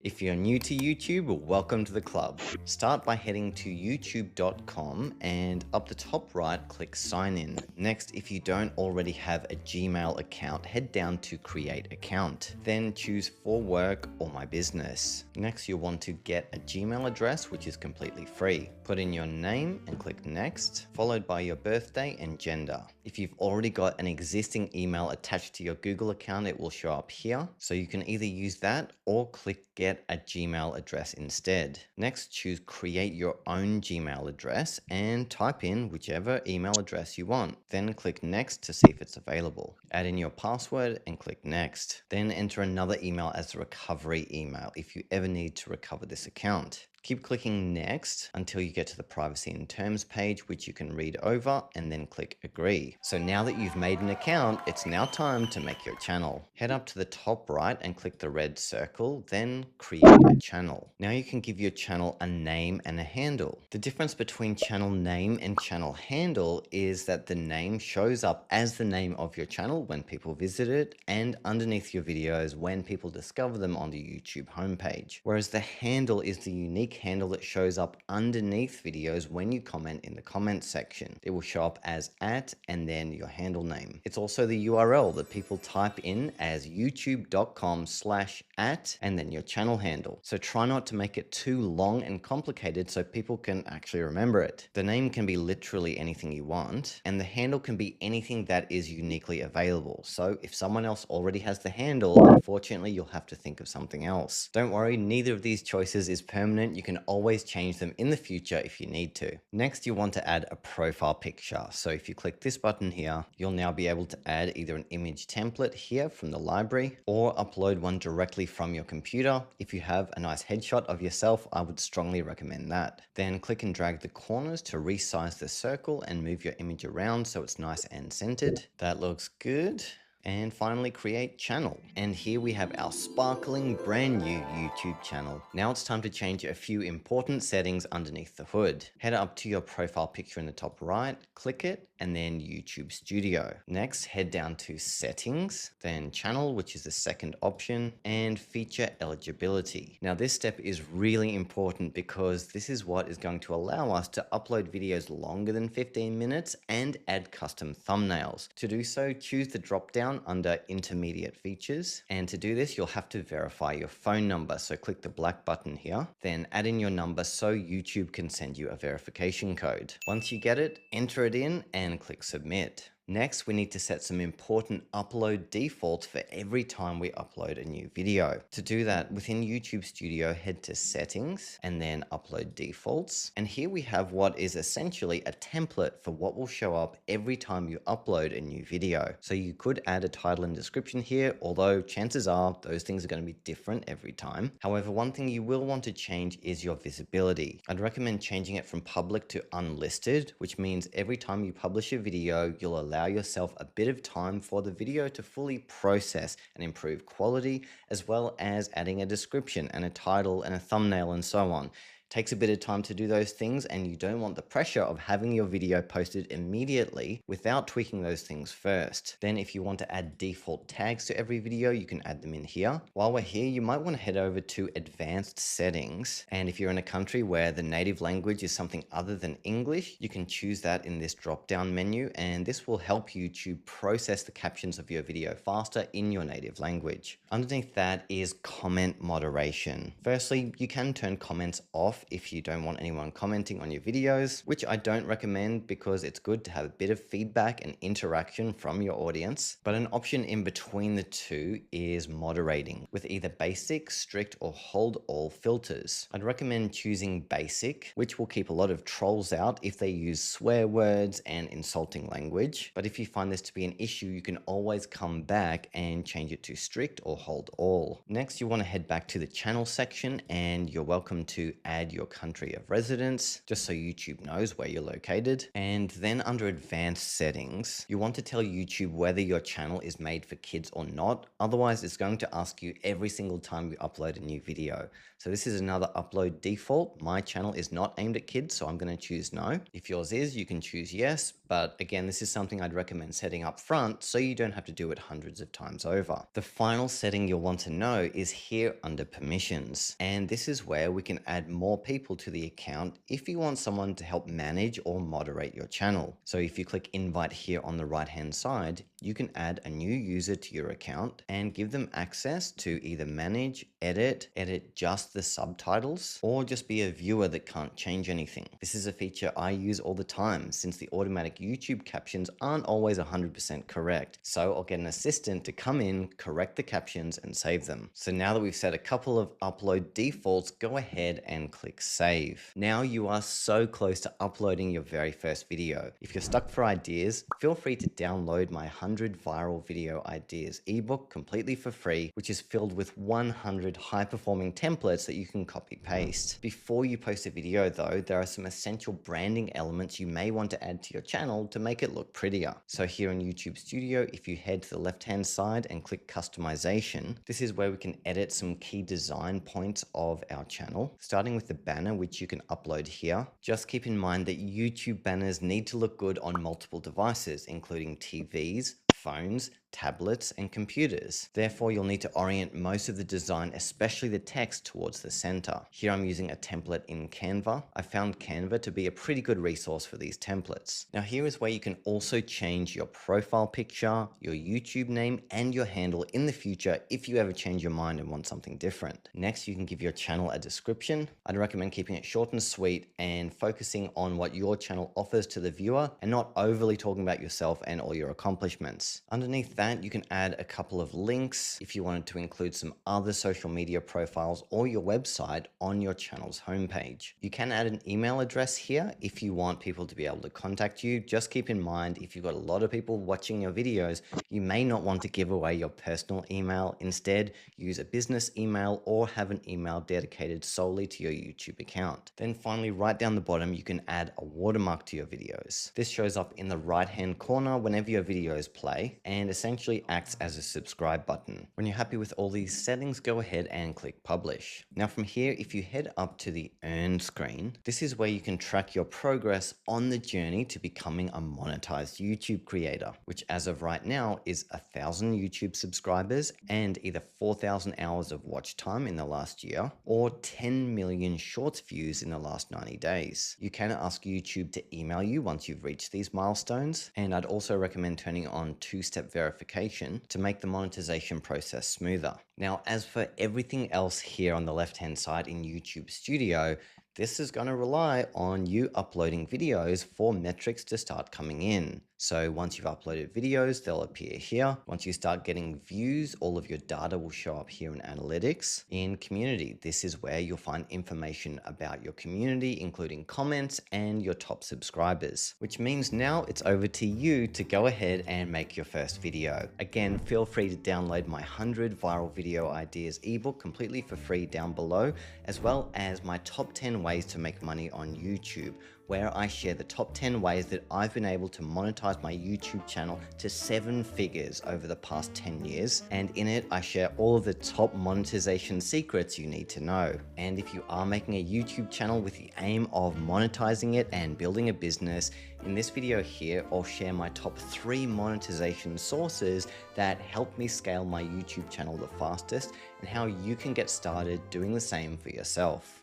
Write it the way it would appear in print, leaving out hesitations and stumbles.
If you're new to YouTube, welcome to the club. Start by heading to youtube.com and up the top right, click sign in. Next, if you don't already have a Gmail account, head down to create account. Then choose for work or my business. Next, you'll want to get a Gmail address, which is completely free. Put in your name and click next, followed by your birthday and gender. If you've already got an existing email attached to your Google account, it will show up here. So you can either use that or click get a Gmail address instead. Next, choose create your own Gmail address and type in whichever email address you want. Then click next to see if it's available. Add in your password and click next. Then enter another email as the recovery email if you ever need to recover this account. Keep clicking next until you get to the privacy and terms page, which you can read over and then click agree. So now that you've made an account, it's now time to make your channel. Head up to the top right and click the red circle, then create a channel. Now you can give your channel a name and a handle. The difference between channel name and channel handle is that the name shows up as the name of your channel when people visit it and underneath your videos when people discover them on the YouTube homepage. Whereas the handle is the unique handle that shows up underneath videos when you comment in the comments section. It will show up as @ and then your handle name. It's also the URL that people type in as youtube.com/@ and then your channel handle. So try not to make it too long and complicated so people can actually remember it. The name can be literally anything you want, and the handle can be anything that is uniquely available. So if someone else already has the handle, unfortunately you'll have to think of something else. Don't worry, neither of these choices is permanent. You can always change them in the future if you need to. Next, you want to add a profile picture. So if you click this button here, you'll now be able to add either an image template here from the library or upload one directly from your computer. If you have a nice headshot of yourself, I would strongly recommend that. Then click and drag the corners to resize the circle and move your image around so it's nice and centered. That looks good. And finally, create channel. And here we have our sparkling brand new YouTube channel. Now it's time to change a few important settings underneath the hood. Head up to your profile picture in the top right, click it, and then YouTube Studio. Next, head down to settings, then channel, which is the second option, and feature eligibility. Now this step is really important because this is what is going to allow us to upload videos longer than 15 minutes and add custom thumbnails. To do so, choose the drop down under intermediate features, and to do this you'll have to verify your phone number, so click the black button here, then add in your number so YouTube can send you a verification code. Once you get it, enter it in and click submit. Next, we need to set some important upload defaults for every time we upload a new video. To do that, within YouTube Studio, head to settings and then upload defaults. And here we have what is essentially a template for what will show up every time you upload a new video. So you could add a title and description here, although chances are those things are going to be different every time. However, one thing you will want to change is your visibility. I'd recommend changing it from public to unlisted, which means every time you publish a video, you'll allow yourself a bit of time for the video to fully process and improve quality, as well as adding a description and a title and a thumbnail and so on. Takes a bit of time to do those things, and you don't want the pressure of having your video posted immediately without tweaking those things first. Then if you want to add default tags to every video, you can add them in here. While we're here, you might want to head over to advanced settings, and if you're in a country where the native language is something other than English, you can choose that in this drop down menu, and this will help YouTube process the captions of your video faster in your native language. Underneath that is comment moderation. Firstly, you can turn comments off if you don't want anyone commenting on your videos, which I don't recommend because it's good to have a bit of feedback and interaction from your audience. But an option in between the two is moderating with either basic, strict, or hold all filters. I'd recommend choosing basic, which will keep a lot of trolls out if they use swear words and insulting language. But if you find this to be an issue, you can always come back and change it to strict or hold all. Next, you want to head back to the channel section, and you're welcome to add add your country of residence, just so YouTube knows where you're located. And then under advanced settings, you want to tell YouTube whether your channel is made for kids or not. Otherwise, it's going to ask you every single time you upload a new video. So this is another upload default. My channel is not aimed at kids, so I'm going to choose no. If yours is, you can choose yes. But again, this is something I'd recommend setting up front so you don't have to do it hundreds of times over. The final setting you'll want to know is here under permissions. And this is where we can add more people to the account if you want someone to help manage or moderate your channel. So if you click invite here on the right hand side, you can add a new user to your account and give them access to either manage, edit just the subtitles, or just be a viewer that can't change anything. This is a feature I use all the time since the automatic YouTube captions aren't always 100% correct. So I'll get an assistant to come in, correct the captions and save them. So now that we've set a couple of upload defaults, go ahead and click save. Now you are so close to uploading your very first video. If you're stuck for ideas, feel free to download my 100 viral video ideas ebook completely for free, which is filled with 100 high-performing templates that you can copy paste. Before you post a video though, there are some essential branding elements you may want to add to your channel to make it look prettier. So here in YouTube Studio, if you head to the left-hand side and click customization, this is where we can edit some key design points of our channel, starting with the banner, which you can upload here. Just keep in mind that YouTube banners need to look good on multiple devices, including TVs, phones, tablets, and computers. Therefore, you'll need to orient most of the design, especially the text, towards the center. Here I'm using a template in Canva. I found Canva to be a pretty good resource for these templates. Now here is where you can also change your profile picture, your YouTube name, and your handle in the future if you ever change your mind and want something different. Next, you can give your channel a description. I'd recommend keeping it short and sweet and focusing on what your channel offers to the viewer and not overly talking about yourself and all your accomplishments. Underneath that, you can add a couple of links if you wanted to include some other social media profiles or your website on your channel's homepage. You can add an email address here if you want people to be able to contact you. Just keep in mind, if you've got a lot of people watching your videos, you may not want to give away your personal email. Instead, use a business email or have an email dedicated solely to your YouTube account. Then finally, right down the bottom, you can add a watermark to your videos. This shows up in the right-hand corner whenever your videos play and essentially acts as a subscribe button. When you're happy with all these settings, go ahead and click publish. Now from here, if you head up to the earn screen, this is where you can track your progress on the journey to becoming a monetized YouTube creator, which as of right now is 1,000 YouTube subscribers and either 4,000 hours of watch time in the last year or 10 million shorts views in the last 90 days. You can ask YouTube to email you once you've reached these milestones, and I'd also recommend turning on two-step verification to make the monetization process smoother. Now, as for everything else here on the left-hand side in YouTube Studio, this is going to rely on you uploading videos for metrics to start coming in. So once you've uploaded videos, they'll appear here. Once you start getting views, all of your data will show up here in analytics. In community, this is where you'll find information about your community, including comments and your top subscribers, which means now it's over to you to go ahead and make your first video. Again, feel free to download my 100 viral video ideas ebook completely for free down below, as well as my top 10 ways to make money on YouTube, where I share the top 10 ways that I've been able to monetize my YouTube channel to 7 figures over the past 10 years. And in it, I share all of the top monetization secrets you need to know. And if you are making a YouTube channel with the aim of monetizing it and building a business, in this video here, I'll share my top 3 monetization sources that help me scale my YouTube channel the fastest and how you can get started doing the same for yourself.